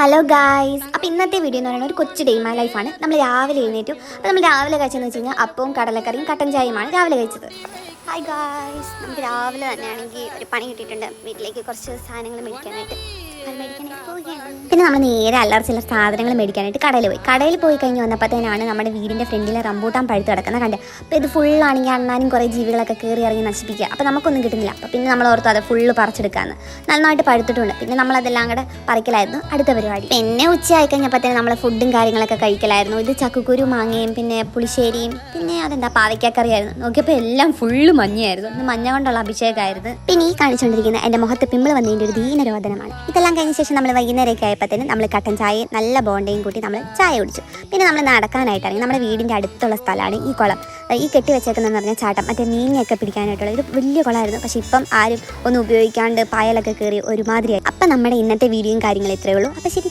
Hello guys, അപ്പോൾ ഇന്നത്തെ video എന്ന് പറയുന്നത് ഒരു കൊച്ചു ഡേ മൈ ലൈഫാണ്. നമ്മൾ രാവിലെ എഴുന്നേറ്റു. അപ്പോൾ നമ്മൾ രാവിലെ കഴിച്ചതെന്ന് വെച്ച് കഴിഞ്ഞാൽ അപ്പവും കടലക്കറിയും കട്ടൻ ചായയുമാണ് രാവിലെ കഴിച്ചത്. ഹായ് ഗായ്സ്, നമുക്ക് രാവിലെ തന്നെയാണെങ്കിൽ ഒരു പണി കിട്ടിയിട്ടുണ്ട്. വീട്ടിലേക്ക് കുറച്ച് സാധനങ്ങൾ മേടിക്കാനായിട്ട് പോവുകയാണ്. പിന്നെ നമ്മൾ നേരെ അല്ലറ ചില സാധനങ്ങൾ മേടിക്കാനായിട്ട് കടയിൽ പോയി കഴിഞ്ഞ് വന്നപ്പോഴത്തേനാണ് നമ്മുടെ വീടിൻ്റെ ഫ്രണ്ടിൽ റംബൂട്ടാൻ പഴുത്ത് കിടക്കുന്ന കണ്ടത്. അപ്പോൾ ഇത് ഫുള്ളാണെങ്കിൽ അണ്ണാനും കുറേ ജീവികളൊക്കെ കയറി ഇറങ്ങി നശിപ്പിക്കുക. അപ്പോൾ നമുക്കൊന്നും കിട്ടുന്നില്ല. അപ്പോൾ പിന്നെ നമ്മൾ ഓർത്തു അത് ഫുള്ള് പറിച്ചെടുക്കാമെന്ന്. നന്നായിട്ട് പഴുത്തിട്ടുണ്ട്. പിന്നെ നമ്മളതെല്ലാം കൂടെ പറിക്കലായിരുന്നു അടുത്ത പരിപാടി. പിന്നെ ഉച്ചയായി കഴിഞ്ഞപ്പോഴത്തേനും നമ്മൾ ഫുഡും കാര്യങ്ങളൊക്കെ കഴിക്കലായിരുന്നു. ഇത് ചക്കക്കുരു മാങ്ങയും പിന്നെ പുളിശ്ശേരിയും പിന്നെ അതെന്താ പാവയ്ക്കക്കറിയായിരുന്നു. നോക്കിയപ്പോൾ എല്ലാം ഫുള്ള് മഞ്ഞയായിരുന്നു. ഇന്ന് മഞ്ഞ കൊണ്ടുള്ള അഭിഷേകമായിരുന്നു. പിന്നെ ഈ കാണിച്ചുകൊണ്ടിരിക്കുന്ന എൻ്റെ മുഖത്ത് പിമ്പിൾ വന്നതിൻ്റെ ഒരു ദീനരോധനമാണ്. ഇതെല്ലാം കഴിഞ്ഞ ശേഷം നമ്മൾ വൈകുന്നേരമൊക്കെ ആയപ്പോഴത്തേനും നമ്മൾ കട്ടൻ ചായയും നല്ല ബോണ്ടയും കൂട്ടി നമ്മൾ ചായ കുടിച്ചു. പിന്നെ നമ്മൾ നടക്കാനായിട്ട് ഇറങ്ങി. നമ്മുടെ വീടിൻ്റെ അടുത്തുള്ള സ്ഥലമാണ് ഈ കുളം. ഈ കെട്ടി വെച്ചേക്കുന്നതെന്ന് പറഞ്ഞാൽ ചാട്ടം, മറ്റേ മീനിനെയൊക്കെ പിടിക്കാനായിട്ടുള്ള ഒരു വലിയ കുളമായിരുന്നു. പക്ഷേ ഇപ്പം ആരും ഒന്നും ഉപയോഗിക്കാണ്ട് പായലൊക്കെ കയറി ഒരുമാതിരിയായി. അപ്പം നമ്മുടെ ഇന്നത്തെ വീഡിയോയും കാര്യങ്ങളും ഇത്രയേ ഉള്ളൂ. അപ്പോൾ ശരി.